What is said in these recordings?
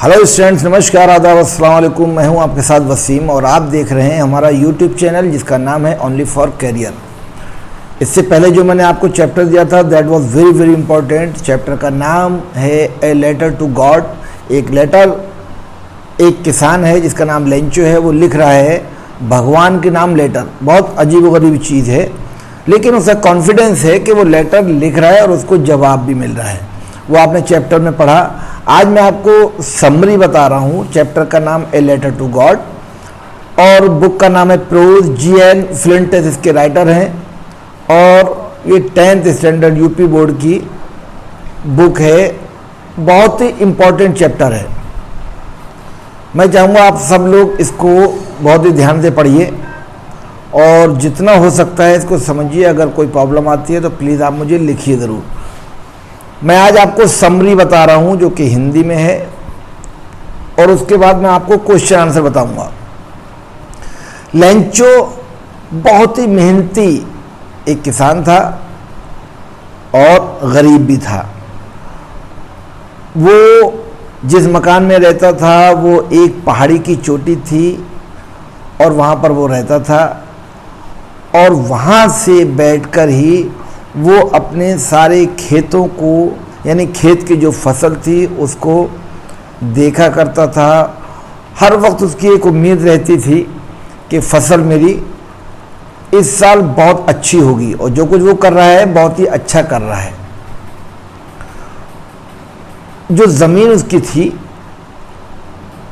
Hello students, नमस्कार, आदाब, अस्सलाम वालेकुम। मैं हूं आपके साथ वसीम और आप देख रहे हैं हमारा यूट्यूब चैनल जिसका नाम है ओनली फॉर कैरियर। इससे पहले जो मैंने आपको चैप्टर दिया था that was very very important. Chapter का नाम है ए लेटर टू गॉड। एक लेटर एक किसान है जिसका नाम लेंचो है, वो लिख रहा है भगवान के नाम लेटर। बहुत अजीबोगरीब चीज़ है, लेकिन उसका कॉन्फिडेंस है कि वो लेटर लिख रहा है और उसको जवाब भी मिल रहा है। वो आपने चैप्टर में पढ़ा। आज मैं आपको समरी बता रहा हूँ। चैप्टर का नाम ए लेटर टू गॉड और बुक का नाम है प्रोज। G.N. फ्लिंटस इसके राइटर हैं और ये 10th स्टैंडर्ड यूपी बोर्ड की बुक है। बहुत ही इम्पोर्टेंट चैप्टर है। मैं चाहूँगा आप सब लोग इसको बहुत ही ध्यान से पढ़िए और जितना हो सकता है इसको समझिए। अगर कोई प्रॉब्लम आती है तो प्लीज़ आप मुझे लिखिए ज़रूर। मैं आज आपको समरी बता रहा हूँ जो कि हिंदी में है और उसके बाद मैं आपको क्वेश्चन आंसर बताऊंगा। लेंचो बहुत ही मेहनती एक किसान था और गरीब भी था। वो जिस मकान में रहता था वो एक पहाड़ी की चोटी थी और वहाँ पर वो रहता था और वहाँ से बैठकर ही वो अपने सारे खेतों को, यानी खेत की जो फसल थी उसको देखा करता था। हर वक्त उसकी एक उम्मीद रहती थी कि फसल मेरी इस साल बहुत अच्छी होगी और जो कुछ वो कर रहा है बहुत ही अच्छा कर रहा है। जो ज़मीन उसकी थी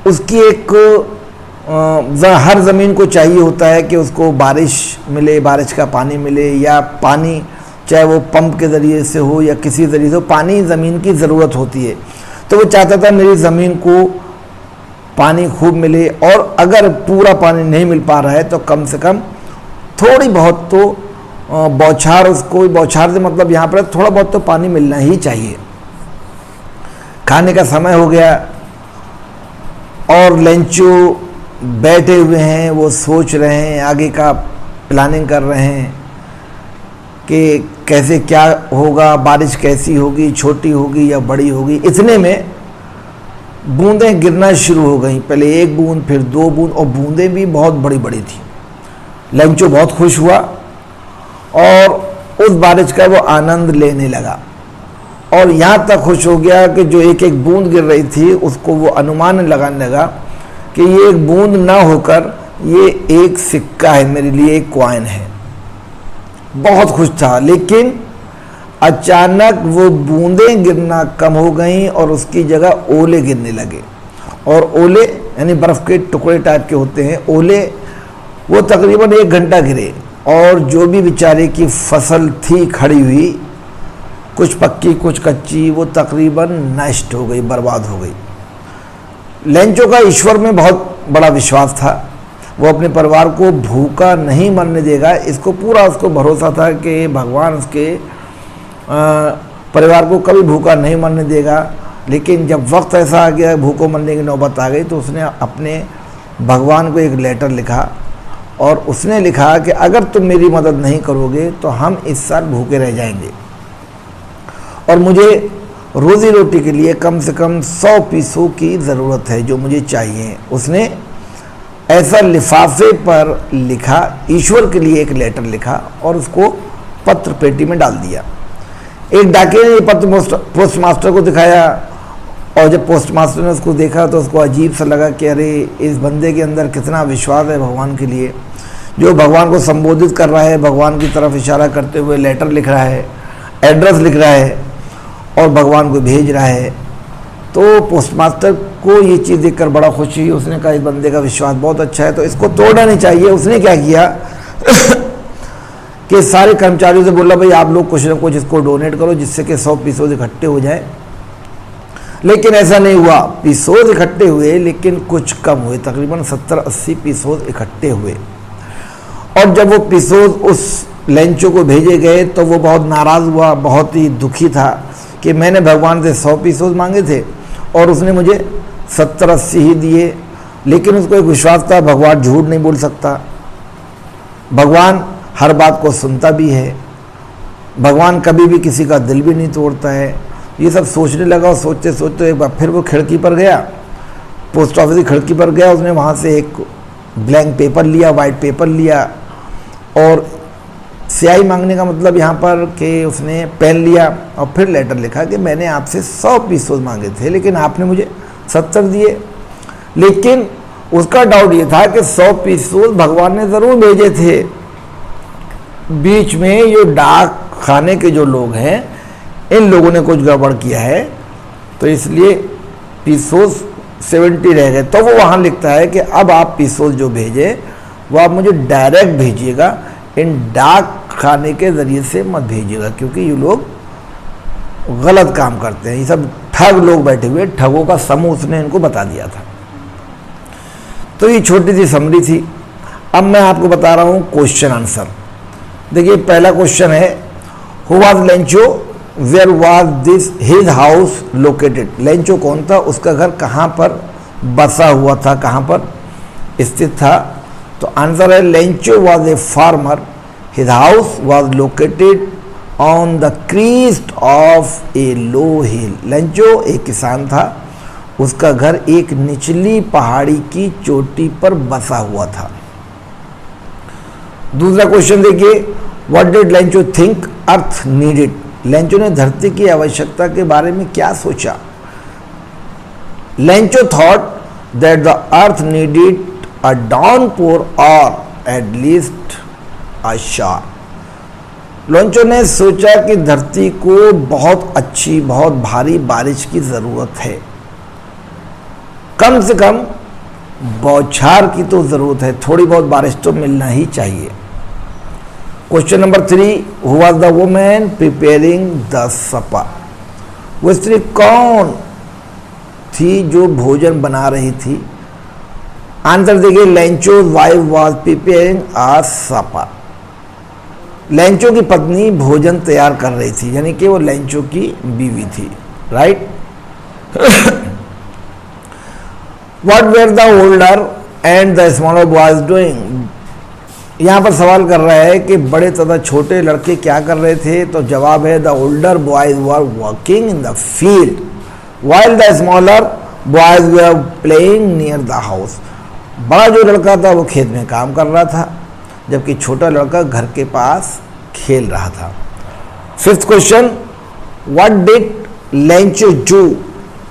उसकी एक हर ज़मीन को चाहिए होता है कि उसको बारिश मिले, बारिश का पानी मिले या पानी चाहे वो पंप के ज़रिए से हो या किसी ज़रिए से हो, पानी ज़मीन की ज़रूरत होती है। तो वो चाहता था मेरी ज़मीन को पानी खूब मिले और अगर पूरा पानी नहीं मिल पा रहा है तो कम से कम थोड़ी बहुत तो बौछार, उसको बौछार से मतलब यहाँ पर थोड़ा बहुत तो पानी मिलना ही चाहिए। खाने का समय हो गया और लेंचो बैठे हुए हैं, वो सोच रहे हैं, आगे का प्लानिंग कर रहे हैं कि कैसे क्या होगा, बारिश कैसी होगी, छोटी होगी या बड़ी होगी। इतने में बूंदें गिरना शुरू हो गई। पहले एक बूंद, फिर दो बूंद और बूंदें भी बहुत बड़ी बड़ी थी। लेंचो बहुत खुश हुआ और उस बारिश का वो आनंद लेने लगा और यहाँ तक खुश हो गया कि जो एक एक बूंद गिर रही थी उसको वो अनुमान लगाने लगा कि ये एक बूंद ना होकर ये एक सिक्का है, मेरे लिए एक कॉइन है। बहुत खुश था, लेकिन अचानक वो बूंदें गिरना कम हो गईं और उसकी जगह ओले गिरने लगे। और ओले यानी बर्फ़ के टुकड़े टाइप के होते हैं ओले, वो तकरीबन 1 घंटा गिरे और जो भी बेचारे की फसल थी खड़ी हुई, कुछ पक्की कुछ कच्ची, वो तकरीबन नष्ट हो गई, बर्बाद हो गई। लेंचो का ईश्वर में बहुत बड़ा विश्वास था। वो अपने परिवार को भूखा नहीं मरने देगा, इसको पूरा उसको भरोसा था कि भगवान उसके परिवार को कभी भूखा नहीं मरने देगा। लेकिन जब वक्त ऐसा आ गया, भूखों मरने की नौबत आ गई, तो उसने अपने भगवान को एक लेटर लिखा और उसने लिखा कि अगर तुम मेरी मदद नहीं करोगे तो हम इस साल भूखे रह जाएंगे और मुझे रोज़ी रोटी के लिए कम से कम 100 पैसों की ज़रूरत है जो मुझे चाहिए। उसने ऐसा लिफाफे पर लिखा, ईश्वर के लिए एक लेटर लिखा और उसको पत्र पेटी में डाल दिया। एक डाकिये ने ये पत्र पोस्ट मास्टर को दिखाया और जब पोस्ट मास्टर ने उसको देखा तो उसको अजीब सा लगा कि अरे इस बंदे के अंदर कितना विश्वास है भगवान के लिए, जो भगवान को संबोधित कर रहा है, भगवान की तरफ इशारा करते हुए लेटर लिख रहा है, एड्रेस लिख रहा है और भगवान को भेज रहा है। तो पोस्ट मास्टर को ये चीज़ देखकर बड़ा खुशी। उसने कहा इस बंदे का विश्वास बहुत अच्छा है तो इसको तोड़ना नहीं चाहिए। उसने क्या किया कि सारे कर्मचारियों से बोला भाई आप लोग कुछ ना कुछ इसको डोनेट करो जिससे कि 100 पैसों इकट्ठे हो जाए। लेकिन ऐसा नहीं हुआ। पैसों इकट्ठे हुए लेकिन कुछ कम हुए, तकरीबन 70-80 पैसों इकट्ठे हुए। और जब वो पैसों उस लेंचो को भेजे गए तो वो बहुत नाराज़ हुआ, बहुत ही दुखी था कि मैंने भगवान से 100 पैसों मांगे थे और उसने मुझे 70-80 ही दिए। लेकिन उसको एक विश्वास था भगवान झूठ नहीं बोल सकता, भगवान हर बात को सुनता भी है, भगवान कभी भी किसी का दिल भी नहीं तोड़ता है। ये सब सोचने लगा और सोचते सोचते एक बार फिर वो खिड़की पर गया पोस्ट ऑफिस की खिड़की पर गया, उसने वहाँ से एक ब्लैंक पेपर लिया, वाइट पेपर लिया, और स्याही मांगने का मतलब यहाँ पर कि उसने पेन लिया और फिर लेटर लिखा कि मैंने आपसे 100 पीसों मांगे थे लेकिन आपने मुझे 70 दिए। लेकिन उसका डाउट ये था कि 100 पीसों भगवान ने ज़रूर भेजे थे, बीच में ये डाक खाने के जो लोग हैं इन लोगों ने कुछ गड़बड़ किया है, तो इसलिए पीसोस 70 रह गए। तो वो वहाँ लिखता है कि अब आप पीसोस जो भेजे वो आप मुझे डायरेक्ट भेजिएगा, इन डाक खाने के ज़रिए से मत भेजिएगा, क्योंकि ये लोग गलत काम करते हैं, ये सब ठग लोग बैठे हुए, ठगों का समूह उसने इनको बता दिया था। तो ये छोटी सी समरी थी। अब मैं आपको बता रहा हूँ क्वेश्चन आंसर। देखिए पहला क्वेश्चन है, who was Lencho, where was this his house located. Lencho कौन था, उसका घर कहाँ पर बसा हुआ था, कहाँ पर स्थित था। तो आंसर है Lencho was a farmer, his house was located on the Crest of A low hill. Lencho एक किसान था, उसका घर एक निचली पहाड़ी की चोटी पर बसा हुआ था। दूसरा क्वेश्चन देखिए, what did Lencho think earth needed. Lencho ने धरती की आवश्यकता के बारे में क्या सोचा। Lencho thought that the earth needed a downpour or at least a shower. Lencho ने सोचा कि धरती को बहुत अच्छी, बहुत भारी बारिश की जरूरत है, कम से कम बौछार की तो जरूरत है, थोड़ी बहुत बारिश तो मिलना ही चाहिए। Question number 3, who was the women preparing the supper. वो स्त्री कौन थी जो भोजन बना रही थी। आंसर देखिए, Lencho wife was preparing a supper. Lencho की पत्नी भोजन तैयार कर रही थी, यानी कि वो लेंचो की बीवी थी, right. What were the older and the smaller boys doing? यहाँ पर सवाल कर रहा है कि बड़े तथा छोटे लड़के क्या कर रहे थे। तो जवाब है, the older boys were working in the field while the smaller boys were playing near the house. बड़ा जो लड़का था वो खेत में काम कर रहा था, जबकि छोटा लड़का घर के पास खेल रहा था। Fifth question, what did Lencho do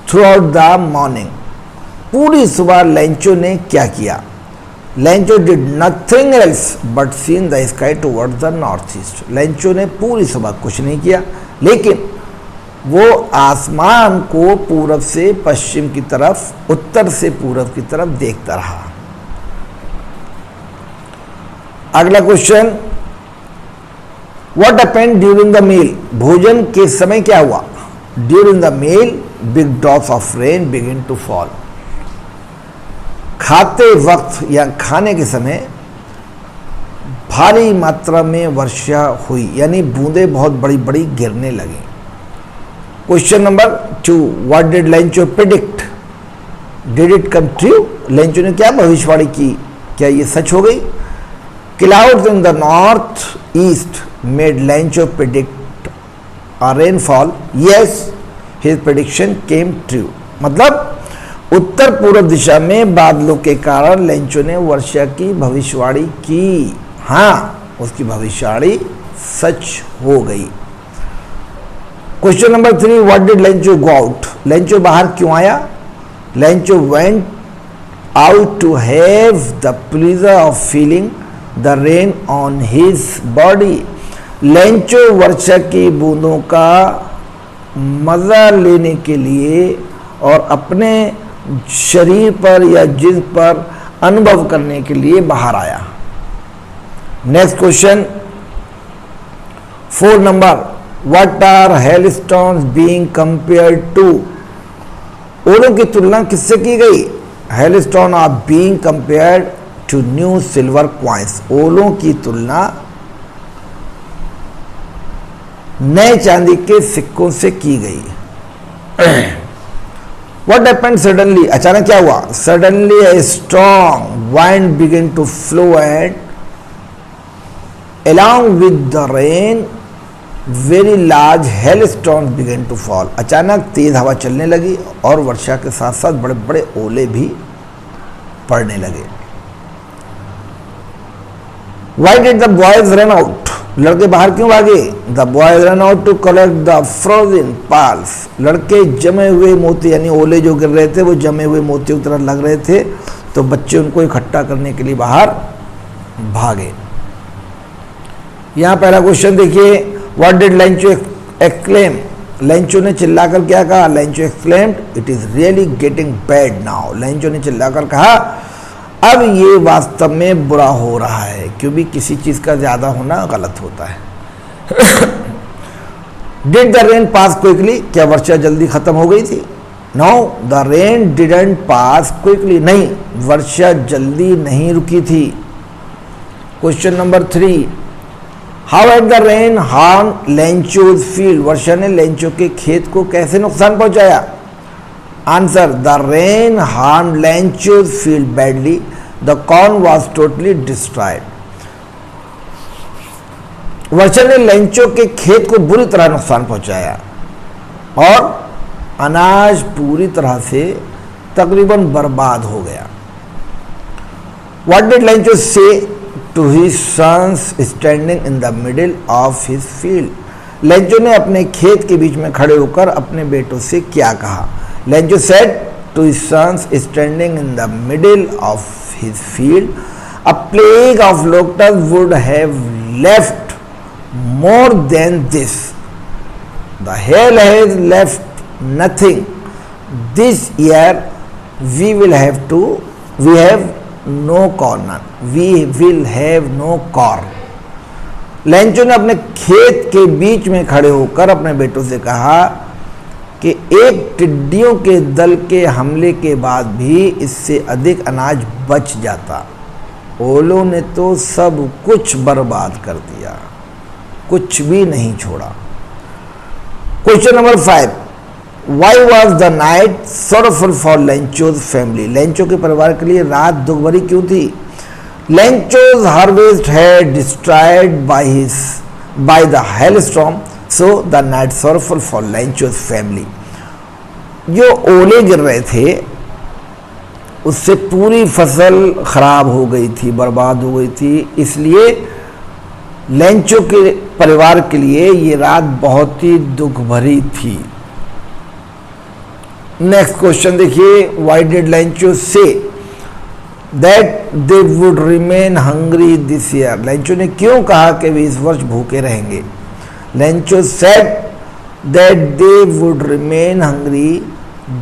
throughout the morning? पूरी सुबह लेंचो ने क्या किया। Lencho did nothing else but seen the sky toward the north east. Lencho ने पूरी सुबह कुछ नहीं किया, लेकिन वो आसमान को पूरब से पश्चिम की तरफ, उत्तर से पूरब की तरफ देखता रहा। अगला question, what happened during the meal. भोजन के समय क्या हुआ। During the meal big drops of rain begin to fall. खाते वक्त या खाने के समय भारी मात्रा में वर्षा हुई, यानी बूंदें बहुत बड़ी बड़ी गिरने लगी। Question number 2, what did Lencho predict, did it come true. Lencho ने क्या भविष्यवाणी की, क्या ये सच हो गई। Clouds in the north east made Lencho predict a rainfall, yes his prediction came true. मतलब उत्तर पूर्व दिशा में बादलों के कारण लेंचो ने वर्षा की भविष्यवाणी की। हाँ, उसकी भविष्यवाणी सच हो गई। Question number 3, what did Lencho go out. Lencho बाहर क्यों आया। Lencho went out to have the pleasure of feeling the rain on his body. Lencho वर्षा की बूंदों का मजा लेने के लिए और अपने शरीर पर या जिस्म पर अनुभव करने के लिए बाहर आया। Next question 4 number, what are hailstones being compared to. ओलों की तुलना किससे की गई। Hailstone are being compared to new silver coins. ओलों की तुलना नए चांदी के सिक्कों से की गई। What happened suddenly? अचानक क्या हुआ। Suddenly a strong wind began to flow and along with the rain very large hailstones began to fall. अचानक तेज हवा चलने लगी और वर्षा के साथ साथ बड़े बड़े ओले भी पड़ने लगे। Why did the boys run out? लड़के बाहर क्यों भागे? The boys ran out to collect the frozen pearls. लड़के जमे हुए मोती, यानी ओले जो गिर रहे थे वो जमे हुए मोतियों की तरह लग रहे थे, तो बच्चे उनको इकट्ठा करने के लिए बाहर भागे। यहाँ पहला क्वेश्चन देखिए, what did Lencho exclaim? Lencho ने चिल्लाकर क्या कहा? Lencho exclaimed, it is really getting bad now. Lencho ने चिल्लाकर कहा, अब ये वास्तव में बुरा हो रहा है, क्योंकि किसी चीज का ज्यादा होना गलत होता है। Did the rain pass quickly? क्या वर्षा जल्दी खत्म हो गई थी? No, the rain didn't pass quickly. नहीं, वर्षा जल्दी नहीं रुकी थी। Question number 3, how had the rain harm Lencho's field? वर्षा ने लेंचो के खेत को कैसे नुकसान पहुंचाया? Answer, the rain harm Lencho's field badly, the corn was totally destroyed. वर्षा ने लेंचो के खेत को बुरी तरह नुकसान पहुंचाया और अनाज पूरी तरह से तकरीबन बर्बाद हो गया। What did Lencho say to his sons standing in the middle of his field? Lencho ने अपने खेत के बीच में खड़े होकर अपने बेटों से क्या कहा? Lencho said to his sons standing in the middle of his field, a plague of locust would have left more than this, the hail has left nothing this year, we have no corn, we will have no corn। Lencho ने अपने खेत के बीच में खड़े होकर अपने बेटों से कहा कि एक टिड्डियों के दल के हमले के बाद भी इससे अधिक अनाज बच जाता, ओलों ने तो सब कुछ बर्बाद कर दिया, कुछ भी नहीं छोड़ा। Question number 5, Why was the night sorrowful for Lencho's family? Lencho के परिवार के लिए रात दुख भरी क्यों थी? Lencho's harvest had destroyed by the hailstorm, so the night sorrowful for Lencho's family। जो ओले गिर रहे थे उससे पूरी फसल खराब हो गई थी, बर्बाद हो गई थी, इसलिए लेंचो के परिवार के लिए ये रात बहुत ही दुख भरी थी। नेक्स्ट क्वेश्चन देखिए, why did Lencho say that they would remain hungry this year? Lencho ने क्यों कहा कि वे इस वर्ष भूखे रहेंगे? Lencho said that they would remain hungry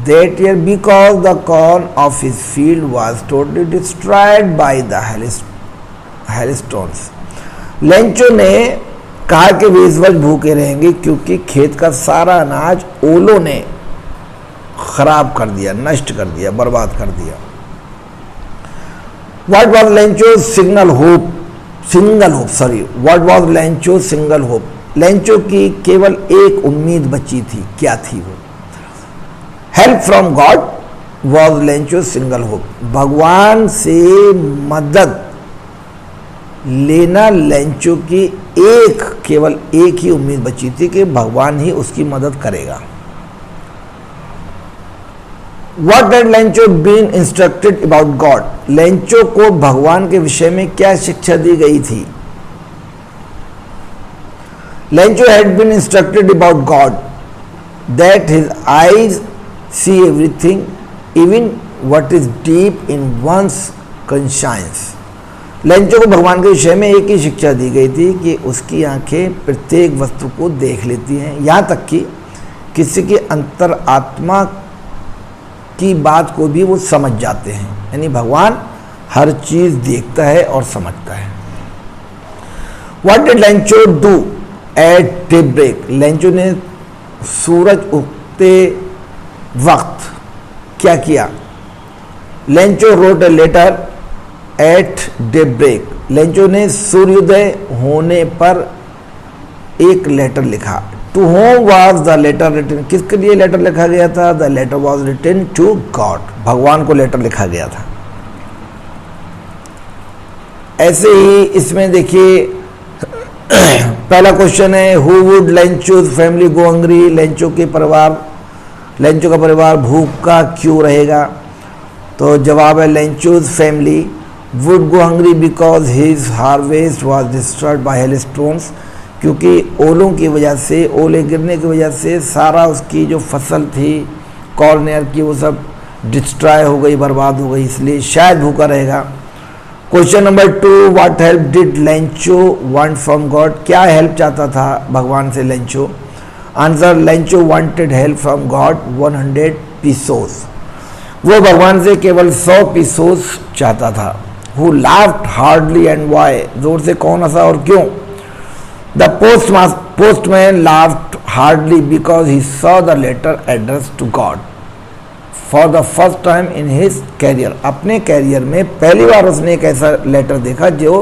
that year because the corn of his field was totally destroyed by the hailstones. Lencho ने कहा कि वे इस वर्ष भूखे रहेंगे क्योंकि खेत का सारा अनाज ओलों ने खराब कर दिया, नष्ट कर दिया, बर्बाद कर दिया। What was Lencho single hope? What was Lencho single hope? Lencho की केवल एक उम्मीद बची थी, क्या थी वो? Help from God was Lencho single hope. भगवान से मदद लेना लेंचो की केवल एक ही उम्मीद बची थी कि भगवान ही उसकी मदद करेगा। What had Lencho been instructed about God? Lencho को भगवान के विषय में क्या शिक्षा दी गई थी? Lencho had been instructed about God that his eyes see everything even what is deep in one's conscience. Lencho को भगवान के विषय में एक ही शिक्षा दी गई थी कि उसकी आंखें प्रत्येक वस्तु को देख लेती हैं, यहाँ तक कि किसी के अंतर आत्मा की बात को भी वो समझ जाते हैं, यानी भगवान हर चीज देखता है और समझता है। What did Lencho do at daybreak? Lencho ने सूरज उगते वक्त क्या किया? Lencho wrote a letter at daybreak. Lencho ने सूर्योदय होने पर एक लेटर लिखा। To whom was the letter written? किसके लिए लेटर लिखा गया था? The letter was written to God. भगवान को लेटर लिखा गया था। ऐसे ही इसमें देखिए पहला क्वेश्चन है who would Lencho's family go hungry, Lencho का परिवार भूखा क्यों रहेगा? तो जवाब है Lencho's family would go hungry because his harvest was destroyed by hail stones, क्योंकि ओलों की वजह से, ओले गिरने की वजह से सारा उसकी जो फसल थी कॉर्नियर की वो सब डिस्ट्रॉय हो गई, बर्बाद हो गई, इसलिए शायद भूखा रहेगा। Question number 2, what help did Lencho want from God, क्या हेल्प चाहता था भगवान से Lencho? Answer, Lencho wanted help from God 100 pesos, वो भगवान से केवल 100 पीसोस चाहता था। Who laughed hardly and why, जोर से कौन हंसा और क्यों? The postman laughed hardly because he saw the letter address to God for the first time in his career, अपने कैरियर में पहली बार उसने एक ऐसा लेटर देखा जो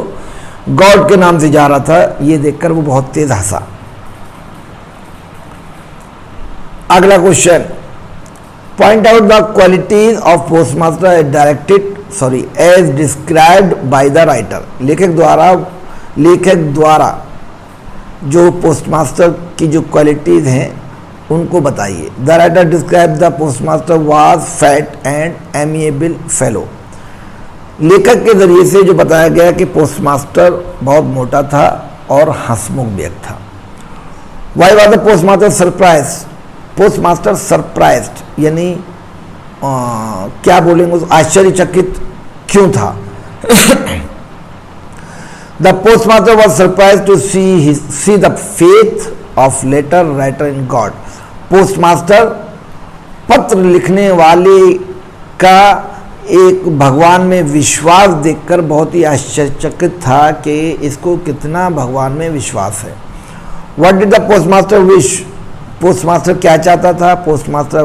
गॉड के नाम से जा रहा था, ये देखकर वो बहुत तेज हंसा। अगला question, point out the qualities of postmaster as described by the writer, लेखक द्वारा जो पोस्टमास्टर की जो क्वालिटीज हैं उनको बताइए। The writer describe the postmaster was fat and amiable fellow, लेखक के जरिए से जो बताया गया कि पोस्टमास्टर बहुत मोटा था और हंसमुख व्यक्ति था। Why was the postmaster surprise, postmaster surprised यानी क्या बोलेंगे, आश्चर्यचकित क्यों था? The postmaster was surprise to see the faith of letter writer in God, postmaster पत्र लिखने वाले का एक भगवान में विश्वास देखकर बहुत ही आश्चर्यचकित था कि इसको कितना भगवान में विश्वास है। What did the postmaster wish, postmaster क्या चाहता था? Postmaster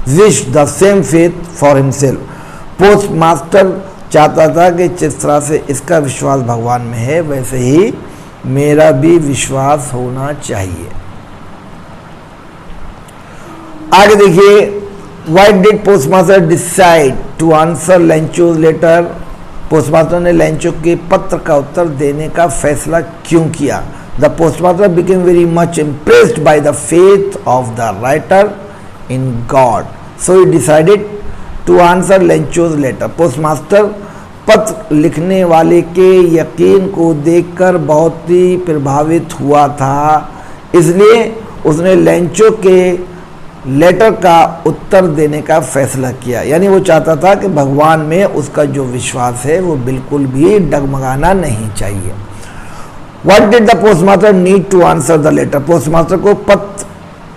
wish the same faith for himself, postmaster चाहता था कि जिस तरह से इसका विश्वास भगवान में है वैसे ही मेरा भी विश्वास होना चाहिए। आगे देखिए, why did postmaster decide to answer Lencho's letter, postmaster ने लेंचो के पत्र का उत्तर देने का फैसला क्यों किया? The postmaster became very much impressed by the faith of the writer in God, so he decided to answer Lencho's letter, postmaster पत्र लिखने वाले के यकीन को देखकर बहुत ही प्रभावित हुआ था, इसलिए उसने लेंचो के लेटर का उत्तर देने का फैसला किया। यानी वो चाहता था कि भगवान में उसका जो विश्वास है वो बिल्कुल भी डगमगाना नहीं चाहिए। What did the postmaster need to answer the letter, postmaster को पत्र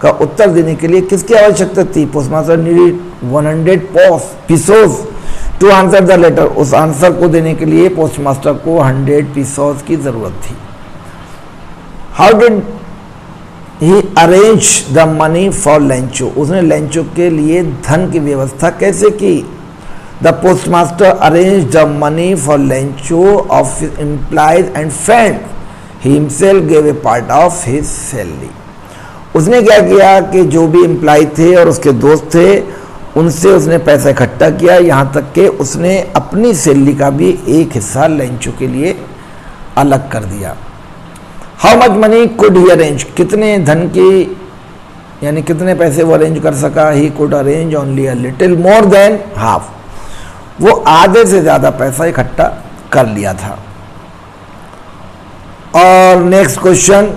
का उत्तर देने के लिए किसकी आवश्यकता थी? Postmaster needed 100 pesos to answer the letter, उस आंसर को देने के लिए पोस्टमास्टर को 100 पीसोस की जरूरत थी। How did he arrange the money for Lencho, उसने लेंचो के लिए धन की व्यवस्था कैसे की? The postmaster arrange the money for Lencho of his employees and friend, he himself give a part of his salary, उसने क्या किया कि जो भी एम्प्लॉय थे और उसके दोस्त थे उनसे उसने पैसा इकट्ठा किया, यहाँ तक कि उसने अपनी सैलरी का भी एक हिस्सा लेंचो के लिए अलग कर दिया। How much money could he arrange, कितने धन की यानी कितने पैसे वो अरेंज कर सका? He could arrange only a little more than half, वो आधे से ज़्यादा पैसा इकट्ठा कर लिया था। और next question,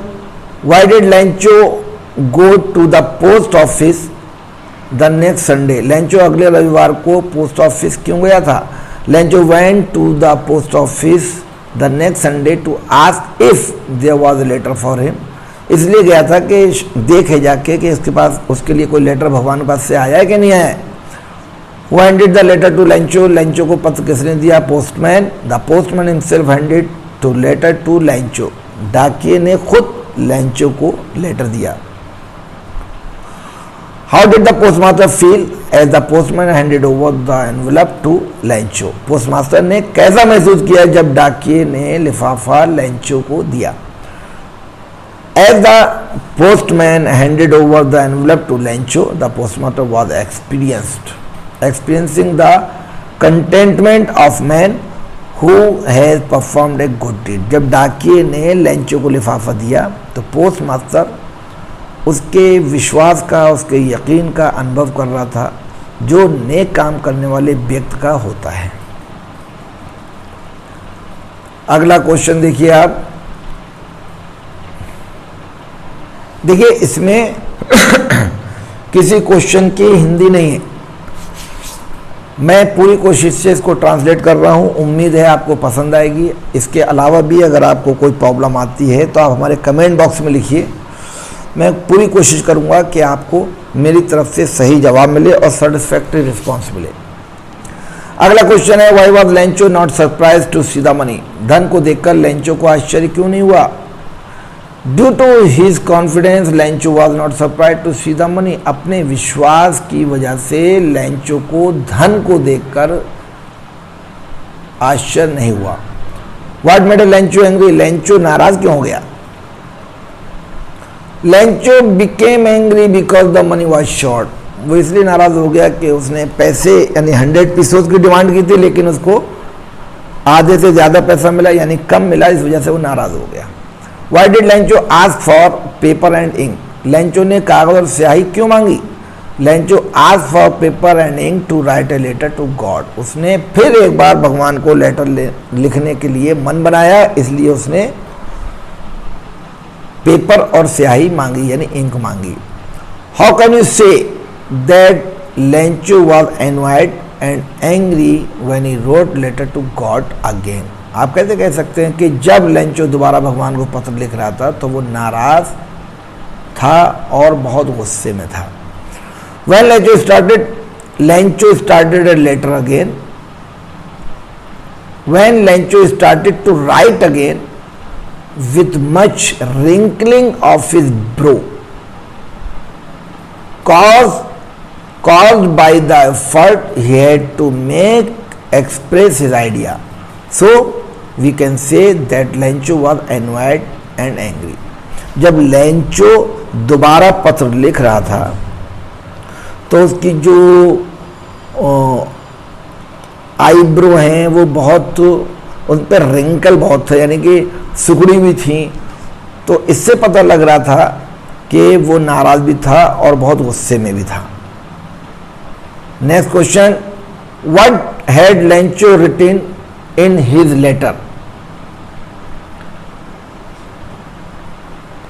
why did Lencho go to the post office the next Sunday, Lencho अगले रविवार को पोस्ट ऑफिस क्यों गया था? Lencho went to the post office the next Sunday to ask if there was a letter for him, इसलिए गया था कि देखे जाके कि उसके पास उसके लिए कोई लेटर भगवान के पास से आया है कि नहीं आया। Who handed the letter to Lencho, Lencho को पत्र किसने दिया? Postman, the postman himself handed to letter to Lencho, डाकिये ने खुद लेंचो को लेटर दिया। How did the postmaster feel as the postman handed over the envelope to Lencho, postmaster ने कैसा महसूस किया जब डाकिये ने लिफाफा लेंचो को दिया? As the postman handed over the envelope to Lencho, the postmaster was experiencing the contentment of man who has performed a good deed. जब डाकिये ने लेंचो को लिफाफा दिया तो पोस्ट मास्टर उसके विश्वास का, उसके यकीन का अनुभव कर रहा था जो नेक काम करने वाले व्यक्ति का होता है। अगला क्वेश्चन देखिए आप, देखिए इसमें किसी क्वेश्चन की हिंदी नहीं है, मैं पूरी कोशिश से इसको ट्रांसलेट कर रहा हूँ। उम्मीद है आपको पसंद आएगी। इसके अलावा भी अगर आपको कोई प्रॉब्लम आती है तो आप हमारे कमेंट बॉक्स में लिखिए, मैं पूरी कोशिश करूँगा कि आपको मेरी तरफ से सही जवाब मिले और सेटिस्फैक्टरी रिस्पॉन्स मिले। अगला क्वेश्चन है, why was Lencho not surprise to see the money. धन को देखकर लेंचो को आश्चर्य क्यों नहीं हुआ? Due to his confidence Lencho was not surprise to see the money. अपने विश्वास की वजह से लेंचो को धन को देखकर आश्चर्य नहीं हुआ। What made Lencho angry. Lencho नाराज क्यों हो गया? Lencho became angry because the money was short. वो इसलिए नाराज हो गया कि उसने पैसे यानी 100 पीसों की डिमांड की थी, लेकिन उसको आधे से ज़्यादा पैसा मिला यानी कम मिला, इस वजह से वो नाराज हो गया। Why did Lencho ask for paper and ink. Lencho ने कागज और स्याही क्यों मांगी? Lencho ask for paper and ink to write a letter to God. उसने फिर एक बार भगवान को लेटर लिखने के लिए मन बनाया, इसलिए उसने पेपर और स्याही मांगी यानी इंक मांगी। How can you say that Lencho was annoyed and angry when he wrote letter to God again. आप कैसे कह सकते हैं कि जब लेंचो दोबारा भगवान को पत्र लिख रहा था तो वो नाराज था और बहुत गुस्से में था। When Lencho started a letter again. When Lencho started to write again with much wrinkling of his brow, caused by the effort he had to make express his idea. So we can say that Lencho was annoyed and angry. जब Lencho दोबारा पत्र लिख रहा था तो उसकी जो eyebrow हैं वो बहुत, उन पर रिंकल बहुत था यानी कि सुकड़ी भी थी, तो इससे पता लग रहा था कि वो नाराज भी था और बहुत गुस्से में भी था। Next question, what had Lencho written in his letter.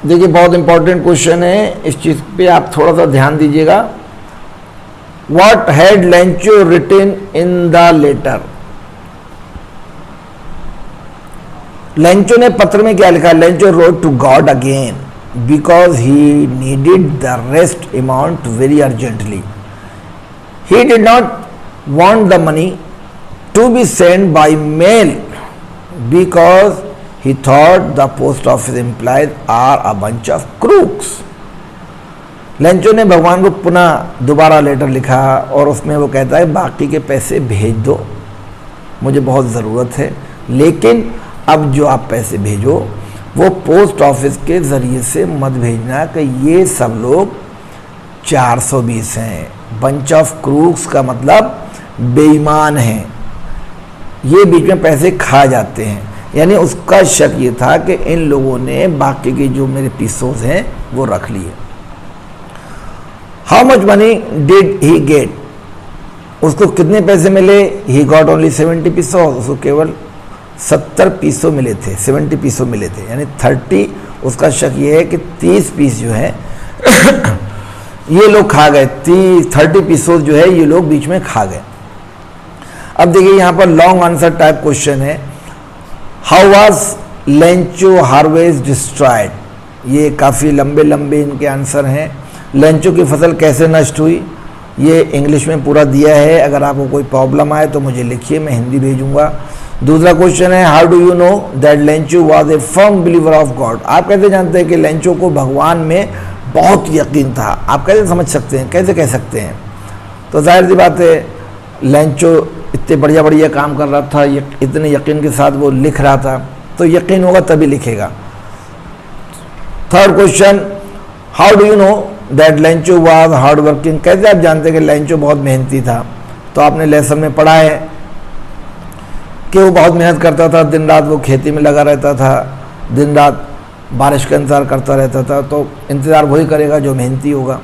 देखिए बहुत इंपॉर्टेंट क्वेश्चन है, इस चीज पे आप थोड़ा सा ध्यान दीजिएगा। What had Lencho written in the letter. Lencho ने पत्र में क्या लिखा? Lencho wrote to God again because he needed the rest amount very urgently. He did not want the money to be sent by mail because he thought the post office employees are a bunch of crooks. Lencho ने भगवान को पुनः दोबारा letter लिखा और उसमें वो कहता है बाकी के पैसे भेज दो, मुझे बहुत ज़रूरत है, लेकिन अब जो आप पैसे भेजो वो पोस्ट ऑफिस के ज़रिए से मत भेजना कि ये सब लोग 420 हैं। बंच ऑफ क्रूक्स का मतलब बेईमान हैं, ये बीच में पैसे खा जाते हैं, यानी उसका शक ये था कि इन लोगों ने बाकी के जो मेरे पीसोस हैं वो रख लिए। How much money did he get. उसको कितने पैसे मिले? He got only 70 peso. उसको केवल 70 पीसो मिले थे, 70 पीसो मिले थे, यानी 30। उसका शक ये है कि 30 पीस जो है ये लोग खा गए, 30 पीसो जो है ये लोग बीच में खा गए। अब देखिए यहाँ पर लॉन्ग आंसर टाइप क्वेश्चन है, how was Lencho harvest destroyed. ये काफ़ी लंबे लंबे इनके आंसर हैं। लेंचो की फसल कैसे नष्ट हुई, ये इंग्लिश में पूरा दिया है, अगर आपको कोई प्रॉब्लम आए तो मुझे लिखिए, मैं हिंदी भेजूंगा। दूसरा क्वेश्चन है, how do you know that Lencho was a firm believer of God. आप कैसे जानते हैं कि लेंचो को भगवान में बहुत यकीन था? आप कैसे समझ सकते हैं, कैसे कह सकते हैं? तो जाहिर सी बात है, लेंचो इतने बढ़िया बढ़िया काम कर रहा था, इतने यकीन के साथ वो लिख रहा था, तो यकीन होगा तभी लिखेगा। Third question, how do you know that Lencho was hard working. कैसे आप जानते हैं कि लेंचो बहुत मेहनती था? तो आपने लेसन में पढ़ा है, कि वो बहुत मेहनत करता था, दिन रात वो खेती में लगा रहता था, दिन रात बारिश का इंतज़ार करता रहता था, तो इंतज़ार वही करेगा जो मेहनती होगा।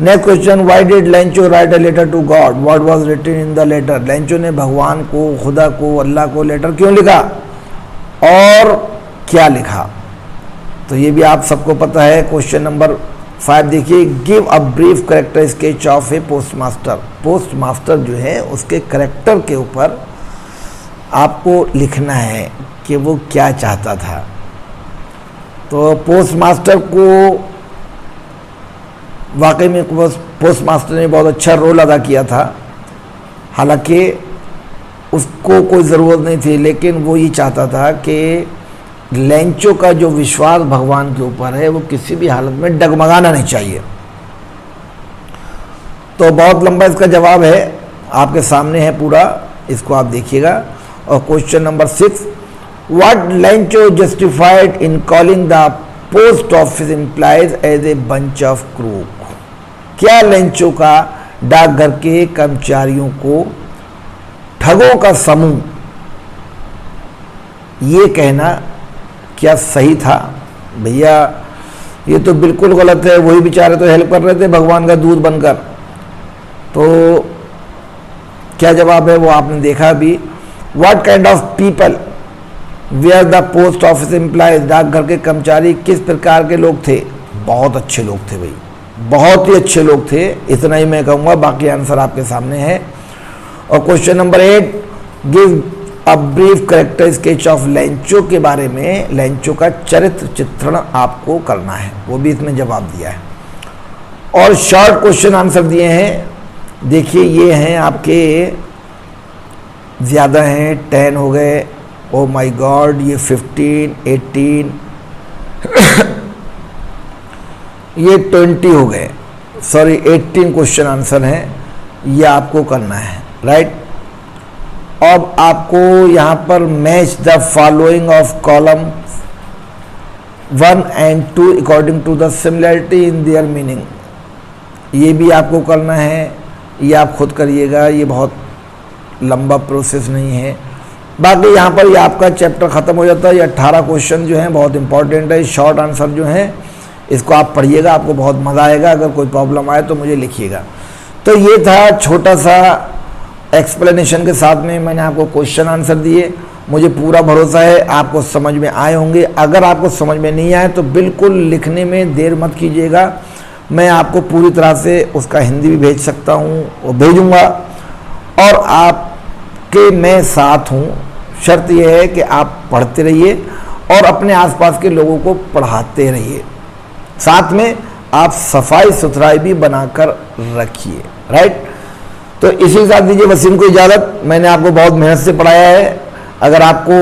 Next question, why did Lencho write a letter to God, what was written in the letter. Lencho ने भगवान को, खुदा को, अल्लाह को लेटर क्यों लिखा और क्या लिखा, तो ये भी आप सबको पता है। क्वेश्चन नंबर 5 देखिए, give a brief character sketch of A postmaster. Postmaster जो है उसके करेक्टर के ऊपर आपको लिखना है कि वो क्या चाहता था। तो पोस्टमास्टर को वाकई में पोस्टमास्टर ने बहुत अच्छा रोल अदा किया था, हालांकि उसको कोई ज़रूरत नहीं थी, लेकिन वो ये चाहता था कि लेंचो का जो विश्वास भगवान के ऊपर है वो किसी भी हालत में डगमगाना नहीं चाहिए। तो बहुत लंबा इसका जवाब है, आपके सामने है पूरा, इसको आप देखिएगा। और question number 6, what Lencho justified in calling the post office employees as a bunch of crook. क्या लेंचो का डाकघर के कर्मचारियों को ठगों का समूह ये कहना क्या सही था? भैया ये तो बिल्कुल गलत है, वही बेचारे तो हेल्प कर रहे थे भगवान का दूध बनकर। तो क्या जवाब है वो आपने देखा भी। What kind of people were the post office employees, डाकघर के कर्मचारी किस प्रकार के लोग थे? बहुत अच्छे लोग थे भाई, बहुत ही अच्छे लोग थे, इतना ही मैं कहूँगा, बाकी आंसर आपके सामने है। और question number 8, give a brief character sketch of Lencho के बारे में लेंचो का चरित्र चित्रण आपको करना है, वो भी इसमें जवाब दिया है। और शॉर्ट क्वेश्चन आंसर दिए हैं, देखिए ये हैं आपके, ज़्यादा हैं, 10 हो गए, ओ माय गॉड, ये 15, 18 ये 20 हो गए, सॉरी 18 क्वेश्चन आंसर हैं, ये आपको करना है, राइट। अब आपको यहाँ पर match the following of column 1 and 2 according to the similarity in their meaning, ये भी आपको करना है, ये आप खुद करिएगा, ये बहुत लंबा प्रोसेस नहीं है। बाकी यहाँ पर ये आपका चैप्टर ख़त्म हो जाता है। ये 18 क्वेश्चन जो हैं बहुत इंपॉर्टेंट है, शॉर्ट आंसर जो हैं इसको आप पढ़िएगा, आपको बहुत मज़ा आएगा। अगर कोई प्रॉब्लम आए तो मुझे लिखिएगा। तो ये था छोटा सा एक्सप्लेनेशन के साथ में मैंने आपको क्वेश्चन आंसर दिए। मुझे पूरा भरोसा है आपको समझ में आए होंगे। अगर आपको समझ में नहीं आए तो बिल्कुल लिखने में देर मत कीजिएगा, मैं आपको पूरी तरह से उसका हिंदी भी भेज सकता हूँ, वो भेजूँगा। और आपके मैं साथ हूँ, शर्त यह है कि आप पढ़ते रहिए और अपने आसपास के लोगों को पढ़ाते रहिए, साथ में आप सफाई सुथराई भी बनाकर रखिए, राइट। तो इसी के साथ दीजिए वसीम को इजाज़त। मैंने आपको बहुत मेहनत से पढ़ाया है, अगर आपको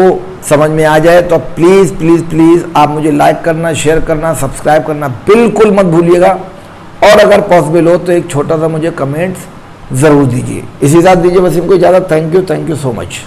समझ में आ जाए तो प्लीज़ प्लीज़ प्लीज़ आप मुझे लाइक करना, शेयर करना, सब्सक्राइब करना बिल्कुल मत भूलिएगा। और अगर पॉसिबल हो तो एक छोटा सा मुझे कमेंट्स ज़रूर दीजिए। इसी के साथ दीजिए वसीम को इजाज़त। Thank you so much.